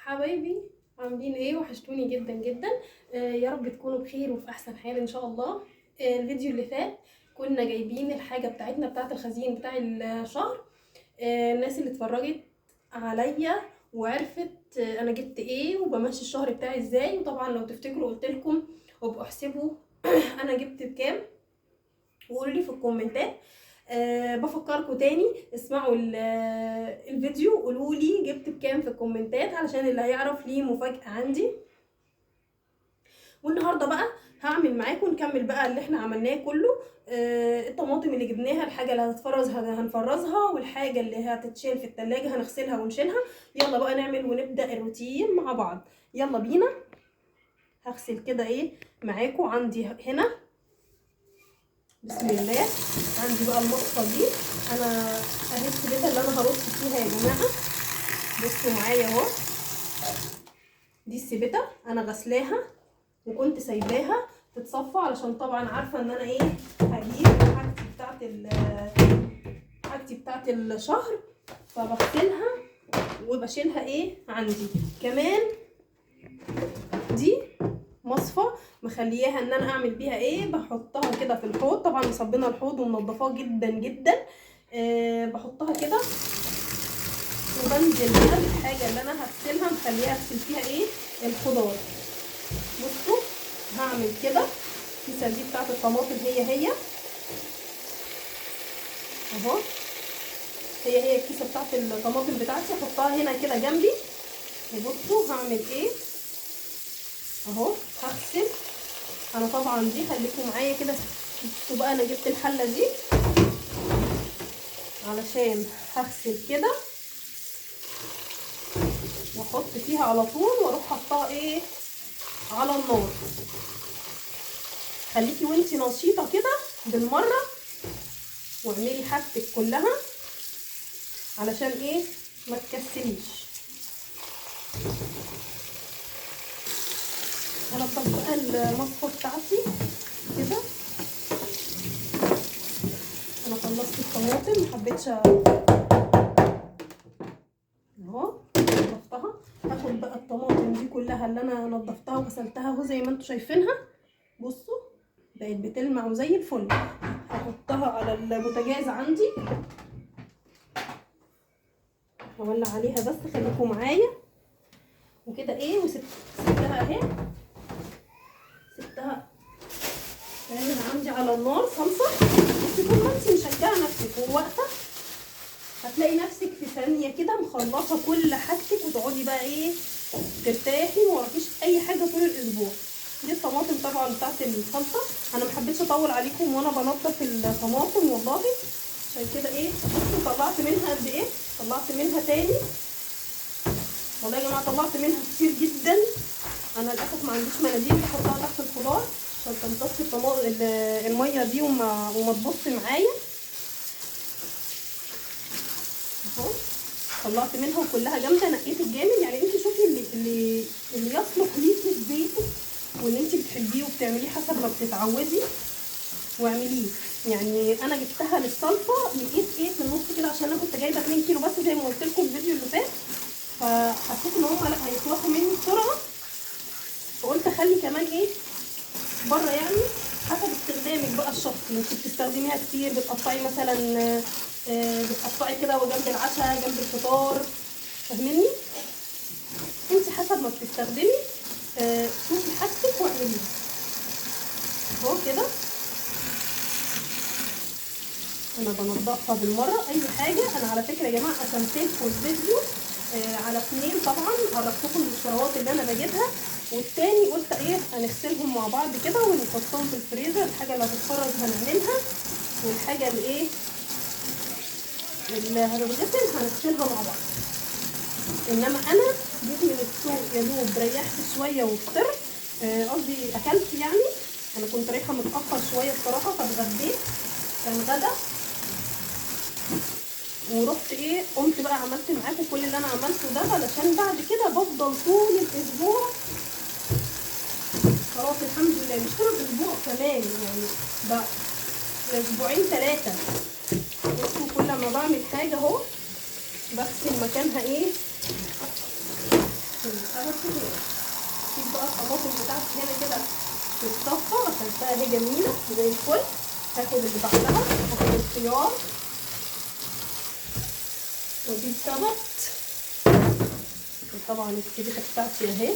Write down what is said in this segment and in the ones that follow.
حبايبي عاملين ايه؟ وحشتوني جدا جدا. يا رب تكونوا بخير وفي احسن حال ان شاء الله. الفيديو اللي فات كنا جايبين الحاجه بتاعتنا بتاعت الخزين بتاع الشهر. الناس اللي اتفرجت عليا وعرفت انا جبت ايه وبمشي الشهر بتاعي ازاي. وطبعا لو تفتكروا قلت لكم وابقوا احسبوا انا جبت بكام وقولوا لي في الكومنتات. بفكركم تاني اسمعوا الفيديو وقولوا لي جبت بكام في الكومنتات علشان اللي هيعرف ليه مفاجأة عندي. والنهارده بقى هعمل معاكم نكمل بقى اللي احنا عملناه كله. الطماطم اللي جبناها، الحاجه اللي هتتفرزها هنفرزها، والحاجه اللي هتتشيل في التلاجة هنغسلها ونشيلها. يلا بقى نعمل ونبدأ الروتين مع بعض. يلا بينا. هغسل كده ايه معاكم. عندي هنا بسم الله عندي بقى المصفى دي. انا اهي السبيته اللي انا هرص فيها يا جماعه. بصوا معايا اهو، دي السبيته انا غسلاها وكنت سايباها تتصفى علشان طبعا عارفه ان انا ايه هجيب حاجتي بتاعت الشهر، فبغسلها وبشيلها ايه عندي. كمان دي مصفى مخلياها ان انا اعمل بيها ايه، بحطها كده في الحوض. طبعا مصبنا الحوض ومنضفاه جدا جدا. بحطها كده وبنزل بيها بالحاجه اللي انا هغسلها، مخليها اغسل فيها ايه الخضار. بصوا هعمل كده. الكيسه دي بتاعت الطماطم هي اهو، هي الكيسه بتاعت الطماطم بتاعتي. احطها هنا كده جنبي. وبصوا هعمل ايه اهو، هغسل. انا طبعا دي خليكم معايا كده. بصوا بقى انا جبت الحله دي علشان هغسل كده واحط فيها على طول واروح حطها ايه على النار. خليكي وانتي نشيطه كده بالمره واعملي حاجتك كلها علشان ايه ما تكسليش. هنضف بقى المصفى بتاعتي كده. انا خلصت الطماطم محبتش اهو نضفتها. هاخد بقى الطماطم دي كلها اللي انا نضفتها وغسلتها اهو زي ما انتم شايفينها. بصوا بقت بتلمع وزي الفل. هحطها على البوتاجاز عندي، هولع عليها بس خليكم معايا وكده ايه. وسبتها اهي، سبتها تعمل عندي على النار صلصه. بس طول ما انت مشجعه نفسك وواقفه هتلاقي نفسك في ثانيه كده مخلصه كل حاجتك وتقعدي بقى ايه ترتاحي وموراكيش اي حاجه طول الاسبوع. دي الطماطم طبعا بتاعت الصلصه. انا محبتش اطول عليكم وانا بنضف الطماطم والله، عشان كده ايه. بصوا طلعت منها قد ايه، طلعت منها تاني والله يا جماعه، طلعت منها كتير جدا. انا للاسف ما عنديش مناديل بحطها تحت الخضار عشان تمتص الميه دي وما تبص معايا اهو. طلعت منها وكلها جامده، نقيت الجامد. يعني انت شوفي اللي يصلح ليكي في بيتك واللي انت بتحبيه وبتعمليه حسب ما بتتعودي واعمليه. يعني انا جبتها للصلصه لقيت ايه في النص كده، عشان انا كنت جايبه 2 كيلو بس زي ما قلت لكم في الفيديو اللي فات. فحسيت ان هم لا هيخلصوا مني بسرعه، فقلت اخلي كمان ايه بره. يعني حسب استخدامك بقى الشخصي، انت بتستخدميها كتير بتقطعي مثلا بتقطعي كده وجنب العشاء جنب الفطار، فاهميني؟ انت حسب ما بتستخدمي شوفي حاجتك واعمليها اهو كده. انا بنضفها بالمره اي حاجه. انا على فكره يا جماعه قسمت لكم الفيديو على 2 طبعا. عرفتكم الشراوات اللي انا بجيبها، والتاني قلت ايه هنغسلهم مع بعض كده ونحطهم في الفريزر. الحاجه اللي هتتفرز هنعملها، والحاجه اللي ايه اللي هتتغسل هنغسلها مع بعض. انما انا جيت من السوق يا دوب ريحت شويه وفطرت، قصدي اكلت يعني. انا كنت رايحه متاخر شويه الصراحه فاتغديت، كان غدا. ورحت ايه قمت بقى عملت معاكم كل اللي انا عملته ده علشان بعد كده بفضل طول الاسبوع. خلاص الحمد لله مش طول الاسبوع كمان، يعني ده اسبوعين 3. بصوا كل ما بعمل حاجه اهو بغسل مكانها ايه احط تاني. اجيب بقى الطماطم بتاعتي هنا كده تتصفى عشان بقى هي جميله زي الفل. هاخد اللي بعدها، هاخد الخيار واجيب سبت، وطبعا السبيكه بتاعتي اهي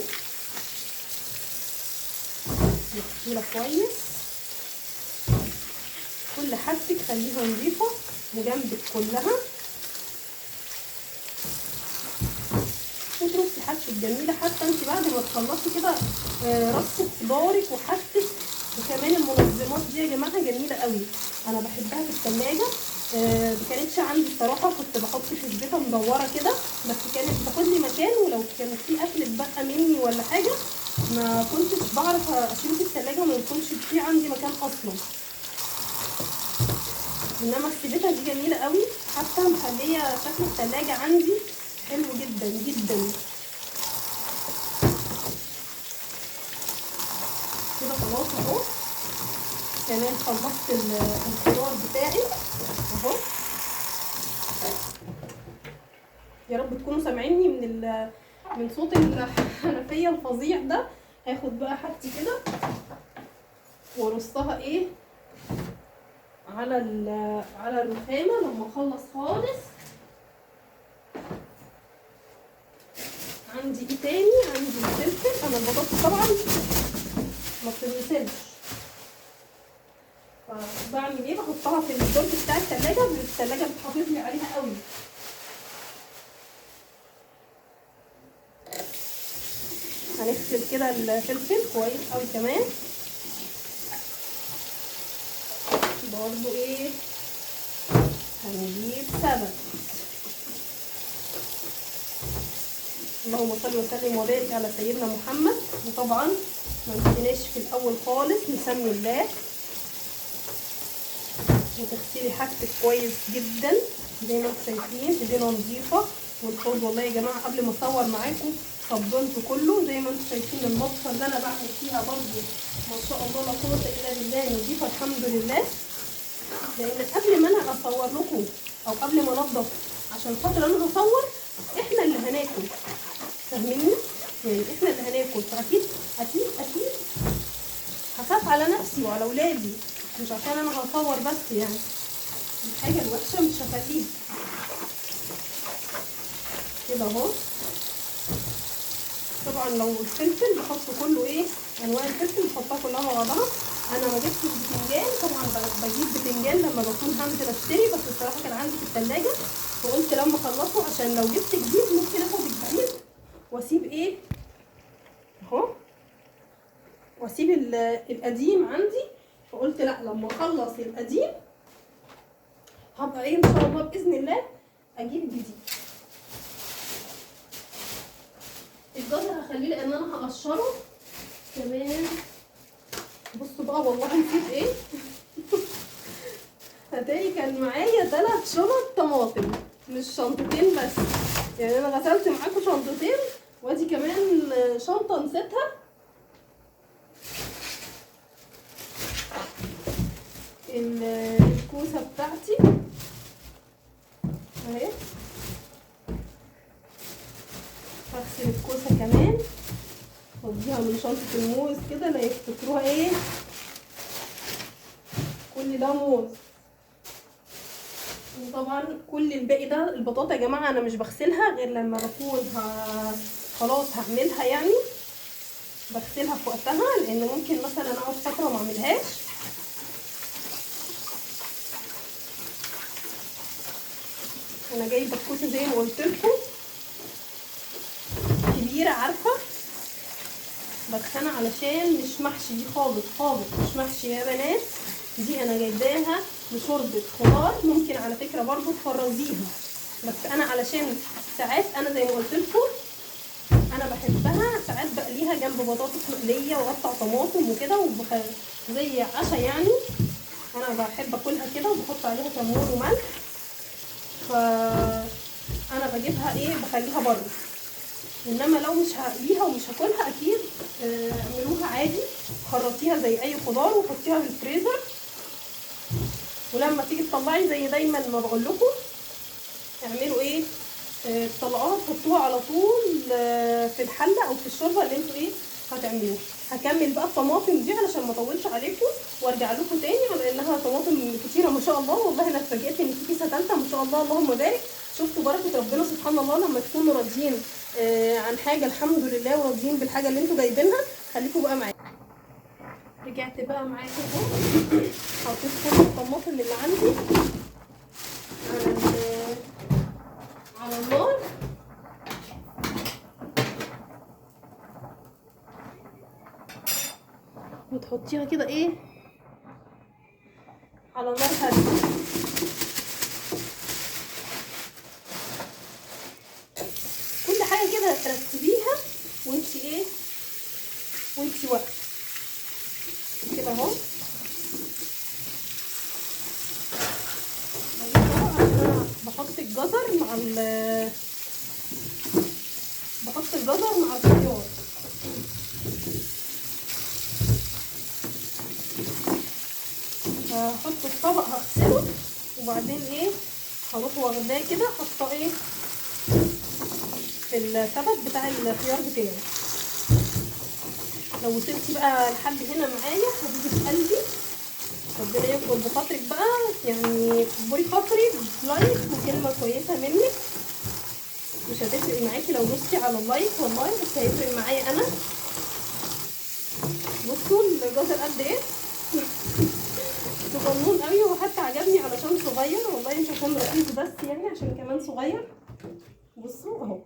مغسوله كويس. كل حاجتك خليها نظيفه وجنبك كلها، وترصي حاجتك جميله. حتى انت بعد ما تخلصي كده رصي خضارك وحاجتك، وكمان المنظمات دي يا جماعه جميله قوي، انا بحبها في الثلاجه. ما كانتش عندي الصراحه، كنت بحط في الزيته مدوره كده، بس كانت بتاخد لي مكان، ولو كان في اكل اتبقى مني ولا حاجه ما كنتش بعرف اشيله في الثلاجه وما يكونش في عندي مكان اصلا. انما السبيكه دي جميله قوي، حتى مخليه شكل الثلاجه عندي حلو جدا جدا. كده خلاص اهو، كمان خلصت الخضار بتاعي اهو. يا رب تكونوا سامعيني من صوت الحنفيه الفظيع ده. هاخد بقى حاجتي كده وارصها ايه على الرخامه لما اخلص خالص. عندي ايه تاني؟ عندي الفلفل. انا البطاطس طبعا ما بتتغسلش، فبعمل ايه؟ بحطها في الدرج بتاع التلاجة. التلاجة بتحافظ لي عليها قوي. هنغسل كده الفلفل كويس قوي كمان. برضو ايه، هنجيب سبت. اللهم صل وسلم وبارك على سيدنا محمد. وطبعا ما نسيناش في الاول خالص نسمي الله، وتغسلي حاجتك كويس جدا زي ما انتم شايفين. ايدينا نظيفه، والحوض والله يا جماعه قبل ما اصور معاكم صبنته كله زي ما انتم شايفين. المطفى اللي انا بعمل فيها برضه ما شاء الله لا قوه الا بالله نظيفه الحمد لله. لان قبل ما انا اصور لكم او قبل ما انضف عشان خاطر انا هصور، احنا اللي هناكل، فاهميني؟ يعني احنا اللي هناكل، فاكيد اكيد اكيد هخاف على نفسي وعلى اولادي، مش عشان انا هصور بس. يعني الحاجه الوحشه مش هخليها كده اهو. طبعا لو الفلفل بحط كله ايه، انواع الفلفل بحطها كلها مع بعضها. انا ما جبتش بتنجان، طبعا بجيب بتنجان لما بكون هنزل اشتري، بس الصراحه كان عندي في الثلاجه فقلت لما اخلصه عشان لو جبت جديد ممكن اخد الجديد واسيب ايه اهو، واسيب القديم عندي. فقلت لا، لما اخلص القديم هبقى ايه ان شاء الله باذن الله اجيب جديد. الجزر هخليه لان انا هقشره كمان. بصوا بقى والله نسيت ايه هتلاقي كان معايا 3 شنط طماطم، مش شنطتين بس. يعني انا غسلت معاكم شنطتين وادي كمان شنطه نسيتها. الكوسه بتاعتي اهي، هغسل الكوسه كمان واديها من شنطه الموز كده لا يفتكروها ايه كل ده موز. وطبعا كل الباقي ده البطاطا يا جماعه انا مش بغسلها غير لما بكون خلاص هعملها، يعني بغسلها في وقتها، لان ممكن مثلا اقعد فتره ما اعملهاش. انا جايبه الكوسه زي ما قلت لكم كبيره عارفه، بس انا علشان مش محشي دي خالص خالص، مش محشي يا بنات. دي انا جايباها لشوربه خضار، ممكن على فكره برضو تفرزيها، بس انا علشان ساعات انا زي ما قلت لكم انا بحبها ساعات بقليها جنب بطاطس مقليه واقطع طماطم وكده زي عشاء يعني. انا بحب اكلها كده وبحط عليها كمون وملح. فانا بجيبها ايه بخليها بره. انما لو مش هقليها ومش هاكلها اكيد اعملوها عادي، خرطيها زي اي خضار وحطيها في الفريزر، ولما تيجي تطلعي زي دايما ما بقول لكم اعملوا ايه، تطلعوها تحطوها على طول في الحله او في الشوربه اللي انتوا ايه هتعملوها. هكمل بقى الطماطم دي علشان ما اطولش عليكم وارجع لكم تاني، على انها طماطم كتيره ما شاء الله. والله انا اتفاجئت ان في كيسه ثالثه ما شاء الله، اللهم بارك. شفتوا بركه ربنا سبحان الله لما تكونوا راضيين عن حاجه الحمد لله، وراضيين بالحاجه اللي انتوا جايبينها. خليكم بقى معايا. رجعت بقى معاكم اهو، حطيت كل الطماطم اللي عندي على النار. وتحطيها كده ايه على نار هاديه. كل حاجه كده ترتبيها وانتي ايه وانتي واقفه كده اهو. بحط الجزر مع بحط الجزر مع الخيار. هحطه في طبق هغسله، وبعدين ايه هروح واخداه كده حاطاه ايه في السبت بتاع الخيار بتاعي. لو وصلتي بقى لحد هنا معايا حبيبه قلبي، ربنا يكبر بخاطرك بقى، يعني اكبري خاطري بلايك وكلمه كويسه منك. مش هتفرق معاكي لو دوستي على اللايك والله، بس هيفرق معايا انا. بصوا الجزر قد ايه صغنون قوي، وحتى عجبني علشان صغير والله، مش عشان رخيص بس يعني عشان كمان صغير. بصوا اهو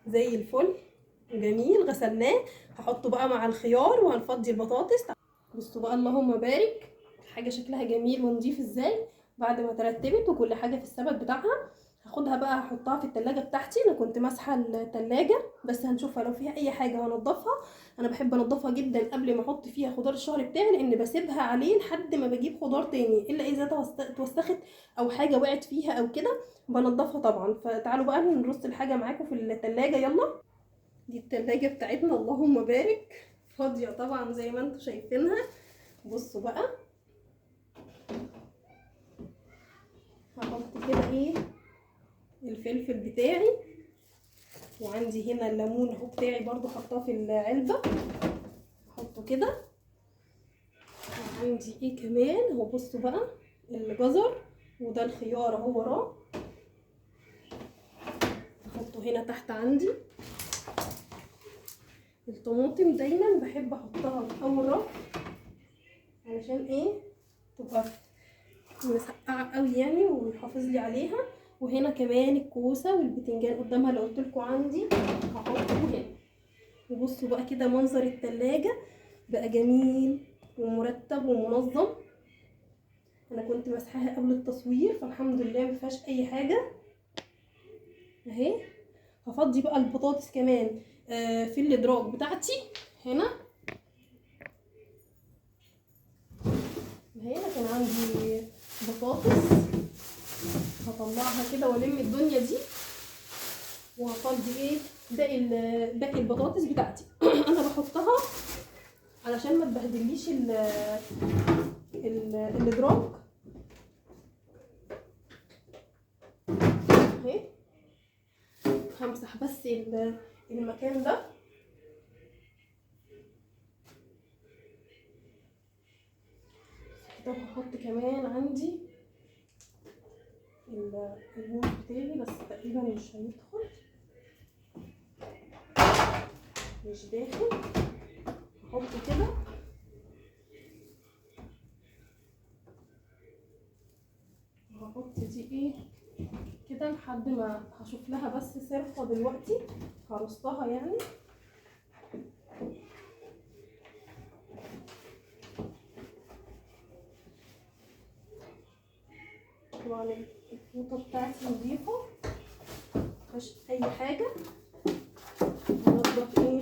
زي الفل جميل. غسلناه هحطه بقى مع الخيار وهنفضي البطاطس. بصوا بقى اللهم بارك، حاجه شكلها جميل ونضيف ازاي بعد ما ترتبت وكل حاجه في السبت بتاعها. هاخدها بقى هحطها في التلاجة بتاعتي. انا كنت ماسحه التلاجة بس هنشوفها لو فيها اي حاجه هنضفها. انا بحب انضفها جدا قبل ما احط فيها خضار الشهر بتاعي، لان بسيبها عليه لحد ما بجيب خضار تاني، الا اذا توسخت او حاجه وقعت فيها او كده بنضفها طبعا. فتعالوا بقى نرص الحاجه معاكم في التلاجة. يلا دي التلاجة بتاعتنا اللهم بارك، فاضيه طبعا زي ما انتم شايفينها. بصوا بقى هحط كده ايه الفلفل بتاعي، وعندي هنا الليمون اهو بتاعي برضو حطاه في العلبه احطه كده. وعندي ايه كمان اهو، بصوا بقى الجزر وده الخيار اهو وراه احطه هنا تحت. عندي الطماطم دايما بحب احطها في اول رف علشان ايه تبقى مسقعه قوي يعني ويحافظ لي عليها. وهنا كمان الكوسه والبتنجان قدامها اللي قلت لكم عندي هحطه هنا. وبصوا بقى كده منظر التلاجة بقى جميل ومرتب ومنظم. انا كنت مسحاها قبل التصوير فالحمد لله مفيهاش اي حاجه اهي. هفضي بقى البطاطس كمان في الادراج بتاعتي هنا اهي. كان عندي بطاطس هطلعها كده والم الدنيا دي، وهفضي ايه باقي البطاطس بتاعتي. انا بحطها علشان ما تبهدليش الادراج اهي. همسح بس المكان ده كده. هحط كمان عندي الموز بتاعي بس تقريبا مش هيدخل، مش داخل. هحطه كده وهحط دي ايه كده لحد ما هشوف لها بس صرفه دلوقتي هرصها يعني. طبعا الفوطه بتاعتي نظيفه مفيهاش اي حاجه. هنضف ايه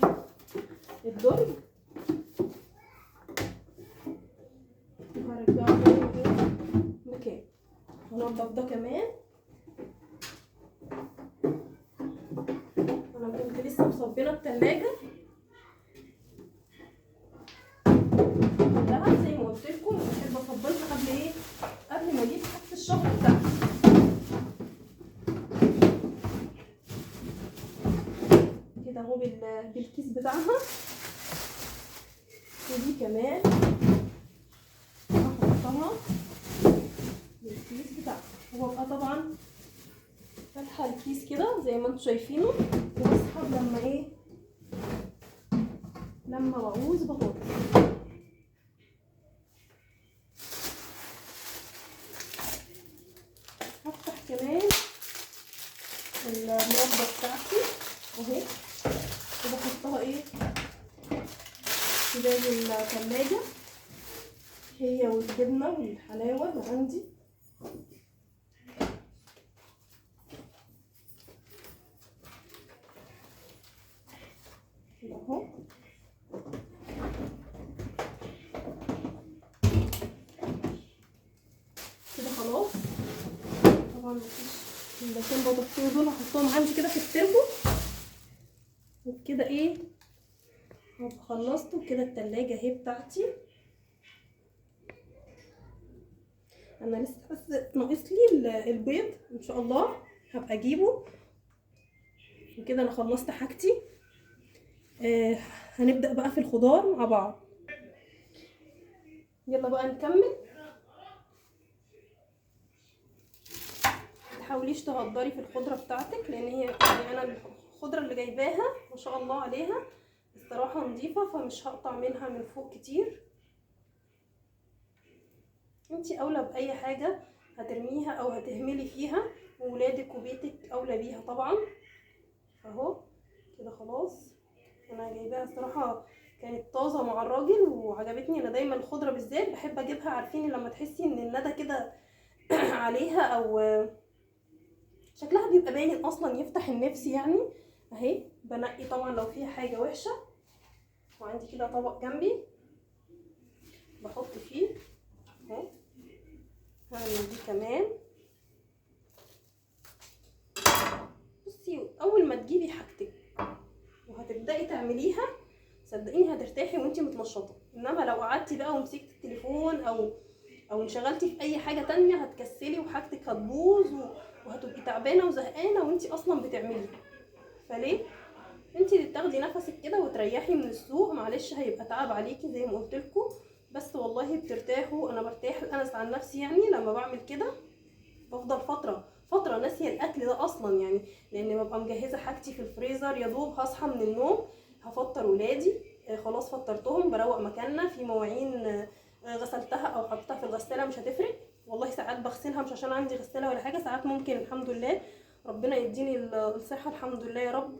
الدرج وهرجعه تاني ايه مكان. هنضف ده كمان. انا كنت لسه مصبنه التلاجة كلها زي ما قلت لكم. بحب اصبنها قبل ايه قبل ما اجيب حاجه الشهر بتاعتي كده اهو بالكيس بتاعها. ودي كمان هحطها بالكيس بتاعها، وابقى طبعا فاتحه الكيس كده زي ما انتم شايفينه، وبسحب لما ايه، لما بعوز بحط. هفتح كمان المربى بتاعتي اهي، وبحطها ايه في باب الثلاجة، هي والجبنة والحلاوة اللي عندي اهو. كده خلاص. طبعا مفيش الباكين بطاطسين دول هحطهم عندي كده في التربو، وبكده ايه هبقى خلصت. وكده التلاجة اهي بتاعتي. انا لسه بس ناقص لي البيض ان شاء الله هبقى اجيبه. وكده انا خلصت حاجتي. هنبدأ بقى في الخضار مع بعض. يلا بقى نكمل. متحاوليش تهدري في الخضرة بتاعتك، لان هي يعني انا الخضرة اللي جايباها ما شاء الله عليها الصراحة نظيفة، فمش هقطع منها من فوق كتير. انتي اولى باي حاجة هترميها او هتهملي فيها، وولادك وبيتك اولى بيها طبعا. اهو كده خلاص. انا جايباها الصراحة كانت طازة مع الراجل وعجبتني. انا دايما الخضرة بالذات بحب اجيبها، عارفين لما تحسي ان الندى كده عليها او شكلها بيبقى باين اصلا يفتح النفس يعني. اهي بنقي طبعا لو فيها حاجة وحشة. وعندي كده طبق جنبي بحط فيه اهو. هعمل دي كمان. بصي اول ما تجيبي حاجتك وهتبداي تعمليها صدقيني هترتاحي وانتي متنشطه. انما لو قعدتي بقى ومسكتي التليفون او انشغلتي في اي حاجه تانية هتكسلي وحاجتك هتبوظ وهتبقي تعبانه وزهقانه وانتي اصلا بتعملي. فليه انتي اللي تاخدي نفسك كده وتريحي من السوق. معلش هيبقى تعب عليكي زي ما قلت لكم، بس والله بترتاحوا. انا برتاح انا عن نفسي يعني لما بعمل كده. بفضل فتره ناسيه الاكل ده اصلا يعني، لان ببقى مجهزه حاجتي في الفريزر. يا دوب هصحى من النوم هفطر ولادي، خلاص فطرتهم بروق مكاننا في مواعين غسلتها او حطيتها في الغساله مش هتفرق. والله ساعات بغسلها مش عشان عندي غساله ولا حاجه، ساعات ممكن الحمد لله ربنا يديني الصحه الحمد لله يا رب.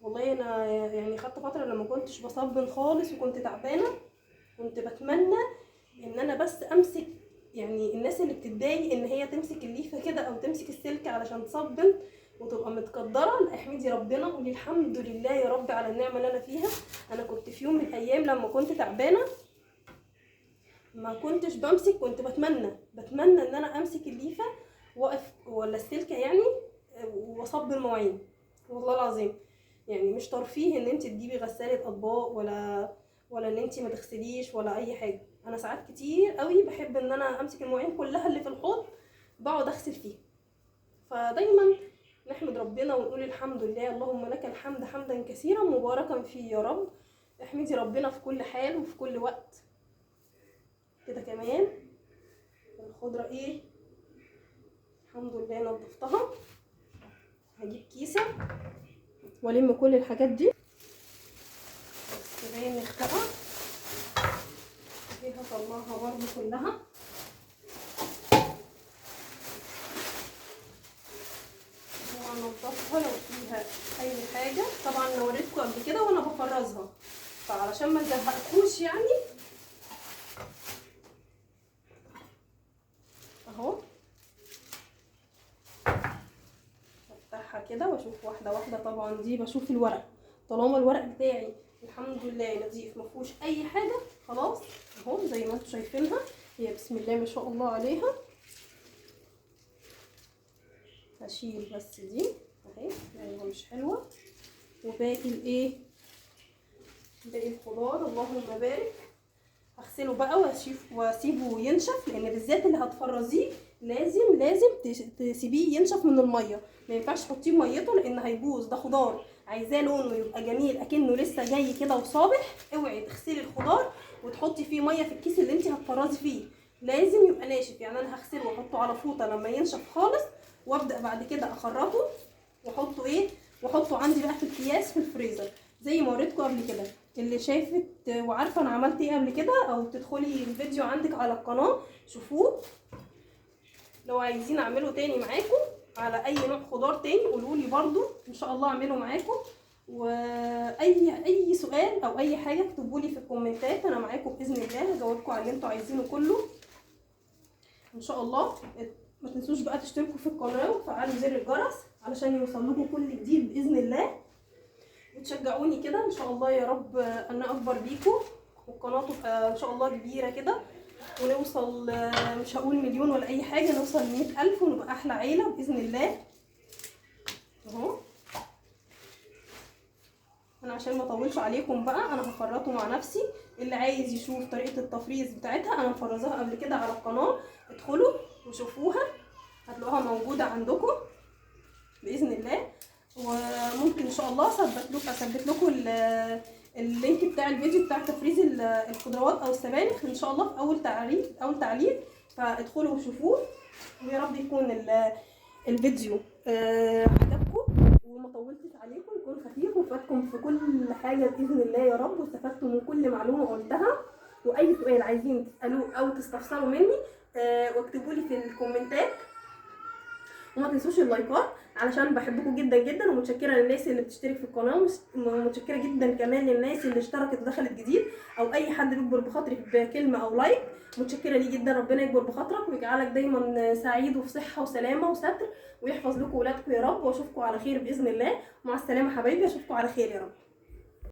والله انا يعني خدت فتره لما كنتش بصبن خالص وكنت تعبانه، كنت بتمنى ان انا بس امسك، يعني الناس اللي بتتضايق ان هي تمسك الليفه كده او تمسك السلك علشان تصبن وتبقى متقدره، لا احمدي ربنا قولي الحمد لله يا رب على النعمه اللي انا فيها. انا كنت في يوم من الايام لما كنت تعبانه ما كنتش بمسك، كنت بتمنى ان انا امسك الليفه واقف ولا السلكه يعني واصب المواعين. والله العظيم يعني مش ترفيه ان انت تجيبي غساله اطباق ولا ان انت ما تغسليش ولا اي حاجه. انا ساعات كتير قوي بحب ان انا امسك المواعين كلها اللي في الحوض بقعد اغسل فيها. فدايما نحمد ربنا ونقول الحمد لله، اللهم لك الحمد حمدا كثيرا مباركا فيه يا رب. احمدي ربنا في كل حال وفي كل وقت. كده كمان الخضره ايه الحمد لله نضفتها. هجيب كيسه والم كل الحاجات دي بس باين نختها دي هطلعها برضه كلها. وهنضفها لو فيها اي حاجه. طبعا انا وريتكم قبل كده وانا بفرزها، فعلشان ما نزهقكوش يعني اهو بفتحها كده واشوف واحده واحده. طبعا دي بشوف الورق، طالما الورق بتاعي الحمد لله نظيف ما فيهوش اي حاجه خلاص اهو زي ما انتم شايفينها. هي بسم الله ما شاء الله عليها. هشيل بس دي اهي لانها مش حلوه، وباقي الايه باقي الخضار اللهم بارك هغسله بقى واسيبه ينشف، لان بالذات اللي هتفرزيه لازم تسيبيه ينشف من الميه. ما ينفعش تحطيه ميته لان هيبوظ، ده خضار عايزاه لونه يبقى جميل اكنه لسه جاي كده وصابح، اوعي تغسلي الخضار وتحطي فيه ميه في الكيس اللي انت هتفرزي فيه، لازم يبقى ناشف. يعني انا هغسله واحطه على فوطه لما ينشف خالص، وابدا بعد كده اخرطه واحطه واحطه عندي بقى في اكياس في الفريزر زي ما وريتكم قبل كده. اللي شافت وعارفه انا عملت ايه قبل كده، او تدخلي الفيديو عندك على القناه شوفوه. لو عايزين اعمله تاني معاكم على اي نوع خضار تاني قولولي برضو ان شاء الله اعمله معاكم. واي سؤال او اي حاجه اكتبولي في الكومنتات، انا معاكم باذن الله هجاوبكم على اللي انتوا عايزينه كله ان شاء الله. ما تنسوش بقى تشتركوا في القناه وتفعلوا زر الجرس علشان يوصلكم كل جديد باذن الله، وتشجعوني كده ان شاء الله يا رب ان اكبر بيكم والقناه تبقى ان شاء الله كبيره كده، ونوصل مش هقول مليون ولا اي حاجه، نوصل ل100,000 ونبقى احلى عيله باذن الله. اهو انا عشان ما اطولش عليكم بقى انا هخرطه مع نفسي. اللي عايز يشوف طريقه التفريز بتاعتها انا مفرزاها قبل كده على القناه، ادخلوا وشوفوها هتلاقوها موجوده عندكم باذن الله. وممكن ان شاء الله اثبت لكم اللينك بتاع الفيديو بتاع تفريز الخضروات او السبانخ ان شاء الله في اول تعليق، فادخلوا وشوفوه. ويا رب يكون الفيديو عجبكم وما طولتش عليكم، يكون خفيف وفاتكم في كل حاجه باذن الله يا رب، واستفدتوا من كل معلومه قلتها. واي سؤال عايزين تسالوه او تستفسروا مني واكتبوا لي في الكومنتات. وما تنسوش اللايكات علشان بحبكم جدا جدا، ومتشكره للناس اللي بتشترك في القناه، ومتشكره جدا كمان للناس اللي اشتركت ودخلت جديد، او اي حد بيكبر بخاطري بكلمه او لايك. متشكره ليه جدا، ربنا يكبر بخاطرك ويجعلك دايما سعيد وفي صحه وسلامه وستر، ويحفظ لكم ولادكم يا رب. واشوفكم على خير باذن الله. مع السلامه حبايبي، اشوفكم على خير يا رب.